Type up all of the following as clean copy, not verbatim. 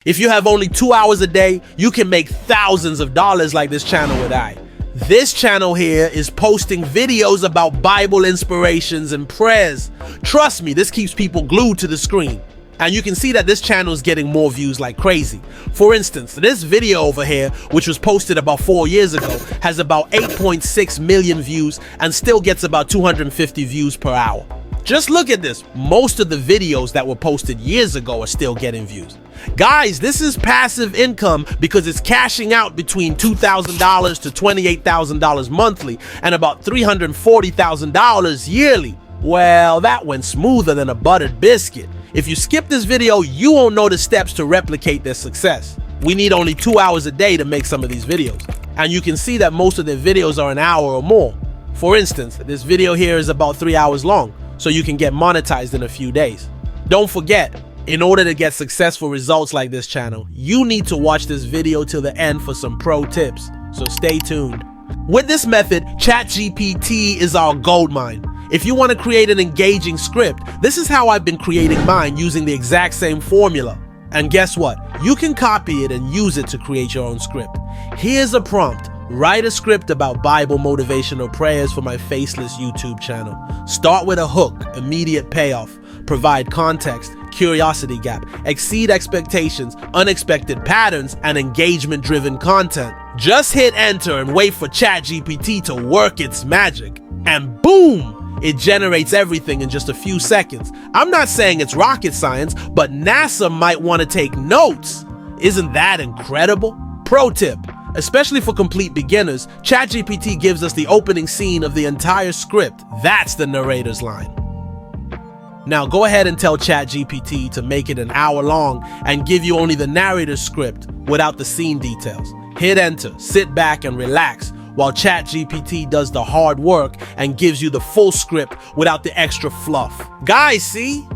If you have only 2 hours a day, you can make thousands of dollars like this channel with I. This channel here is posting videos about Bible inspirations and prayers. Trust me, this keeps people glued to the screen. And you can see that this channel is getting more views like crazy. For instance, this video over here, which was posted about 4 years ago, has about 8.6 million views and still gets about 250 views per hour. Just look at this. Most of the videos that were posted years ago are still getting views. Guys, this is passive income because it's cashing out between $2,000 to $28,000 monthly and about $340,000 yearly. Well, that went smoother than a buttered biscuit. If you skip this video, you won't know the steps to replicate their success. We need only 2 hours a day to make some of these videos. And you can see that most of their videos are an hour or more. For instance, this video here is about 3 hours long, so you can get monetized in a few days. Don't forget, in order to get successful results like this channel, you need to watch this video till the end for some pro tips, so stay tuned. With this method, Chat GPT is our goldmine. If you want to create an engaging script, this is how I've been creating mine using the exact same formula. And guess what? You can copy it and use it to create your own script. Here's a prompt. Write a script about Bible motivational prayers for my faceless YouTube channel. Start with a hook, immediate payoff, provide context, curiosity gap, exceed expectations, unexpected patterns, and engagement-driven content. Just hit enter and wait for Chat GPT to work its magic. And boom! It generates everything in just a few seconds. I'm not saying it's rocket science, but NASA might want to take notes. Isn't that incredible? Pro tip, especially for complete beginners, Chat GPT gives us the opening scene of the entire script. That's the narrator's line. Now go ahead and tell Chat GPT to make it an hour long and give you only the narrator's script without the scene details. Hit enter, sit back and relax, while Chat GPT does the hard work and gives you the full script without the extra fluff. Guys, see?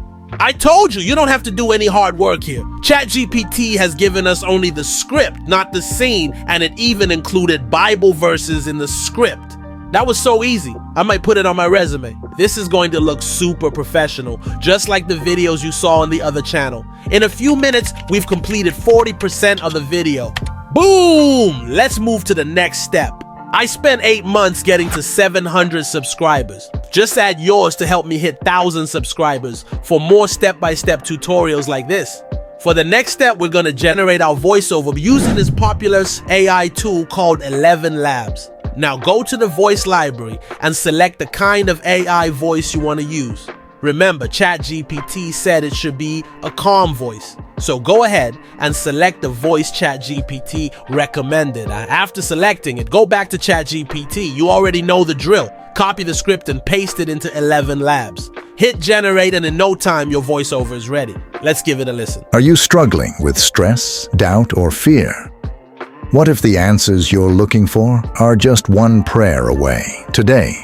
I told you, you don't have to do any hard work here. Chat GPT has given us only the script, not the scene, and it even included Bible verses in the script. That was so easy. I might put it on my resume. This is going to look super professional, just like the videos you saw on the other channel. In a few minutes, we've completed 40% of the video. Boom! Let's move to the next step. I spent 8 months getting to 700 subscribers. Just add yours to help me hit 1,000 subscribers for more step-by-step tutorials like this. For the next step, we're going to generate our voiceover using this popular AI tool called 11 Labs. Now go to the voice library and select the kind of AI voice you want to use. Remember, Chat GPT said it should be a calm voice. So go ahead and select the voice Chat GPT recommended. After selecting it, go back to Chat GPT. You already know the drill. Copy the script and paste it into 11 Labs. Hit generate and in no time your voiceover is ready. Let's give it a listen. Are you struggling with stress, doubt, or fear? What if the answers you're looking for are just one prayer away? Today,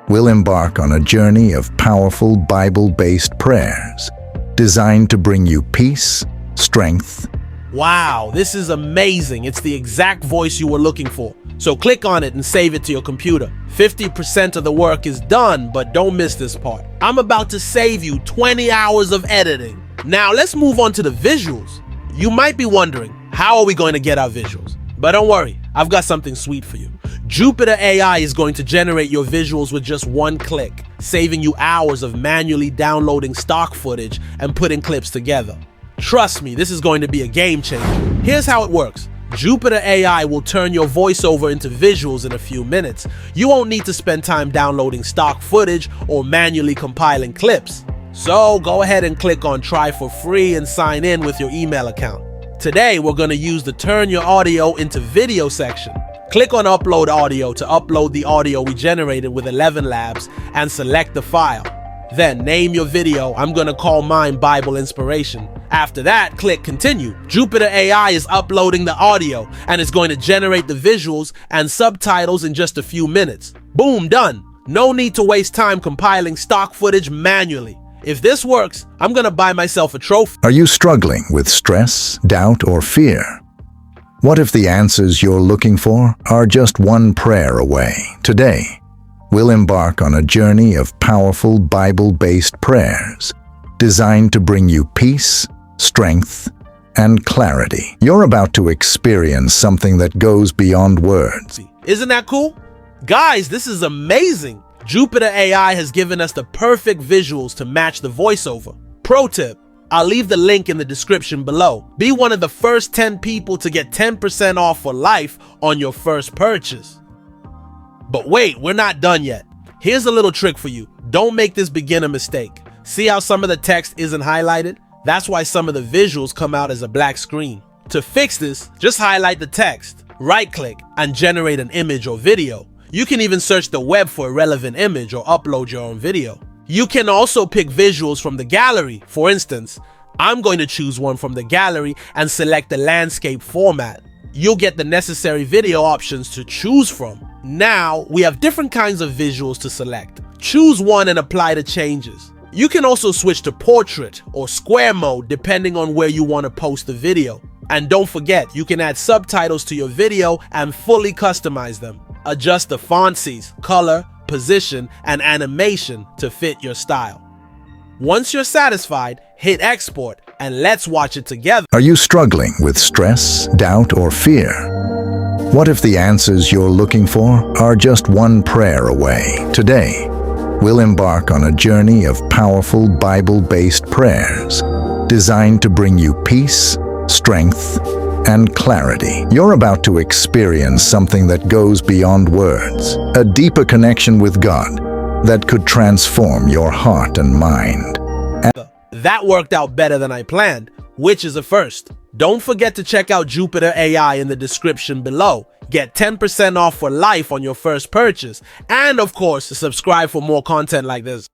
we'll embark on a journey of powerful Bible-based prayers designed to bring you peace, strength. Wow, this is amazing. It's the exact voice you were looking for. So click on it and save it to your computer. 50% of the work is done, but don't miss this part. I'm about to save you 20 hours of editing. Now let's move on to the visuals. You might be wondering, how are we going to get our visuals? But don't worry, I've got something sweet for you. Jupyter AI is going to generate your visuals with just one click, saving you hours of manually downloading stock footage and putting clips together. Trust me, this is going to be a game changer. Here's how it works. Jupyter AI will turn your voiceover into visuals in a few minutes. You won't need to spend time downloading stock footage or manually compiling clips. So go ahead and click on Try for Free and sign in with your email account. Today, we're going to use the Turn Your Audio into Video section. Click on Upload Audio to upload the audio we generated with 11 Labs and select the file. Then name your video. I'm going to call mine Bible Inspiration. After that, click Continue. Jupyter AI is uploading the audio and it's going to generate the visuals and subtitles in just a few minutes. Boom, done. No need to waste time compiling stock footage manually. If this works, I'm going to buy myself a trophy. Are you struggling with stress, doubt, or fear? What if the answers you're looking for are just one prayer away? Today, we'll embark on a journey of powerful Bible-based prayers designed to bring you peace, strength, and clarity. You're about to experience something that goes beyond words. Isn't that cool? Guys, this is amazing. Jupiter AI has given us the perfect visuals to match the voiceover. Pro tip, I'll leave the link in the description below. Be one of the first 10 people to get 10% off for life on your first purchase. But wait, we're not done yet. Here's a little trick for you. Don't make this beginner mistake. See how some of the text isn't highlighted? That's why some of the visuals come out as a black screen. To fix this, just highlight the text, right-click, and generate an image or video. You can even search the web for a relevant image or upload your own video. You can also pick visuals from the gallery. For instance, I'm going to choose one from the gallery and select the landscape format. You'll get the necessary video options to choose from. Now, we have different kinds of visuals to select. Choose one and apply the changes. You can also switch to portrait or square mode depending on where you want to post the video. And don't forget, you can add subtitles to your video and fully customize them. Adjust the font size, color, position, and animation to fit your style. Once you're satisfied, hit export and let's watch it together. Are you struggling with stress, doubt, or fear? What if the answers you're looking for are just one prayer away? Today, we'll embark on a journey of powerful Bible-based prayers designed to bring you peace, strength, and clarity. You're about to experience something that goes beyond words, a deeper connection with God that could transform your heart and mind. That worked out better than I planned, which is a first. Don't forget to check out Jupiter AI in the description below. Get 10% off for life on your first purchase. And of course, subscribe for more content like this.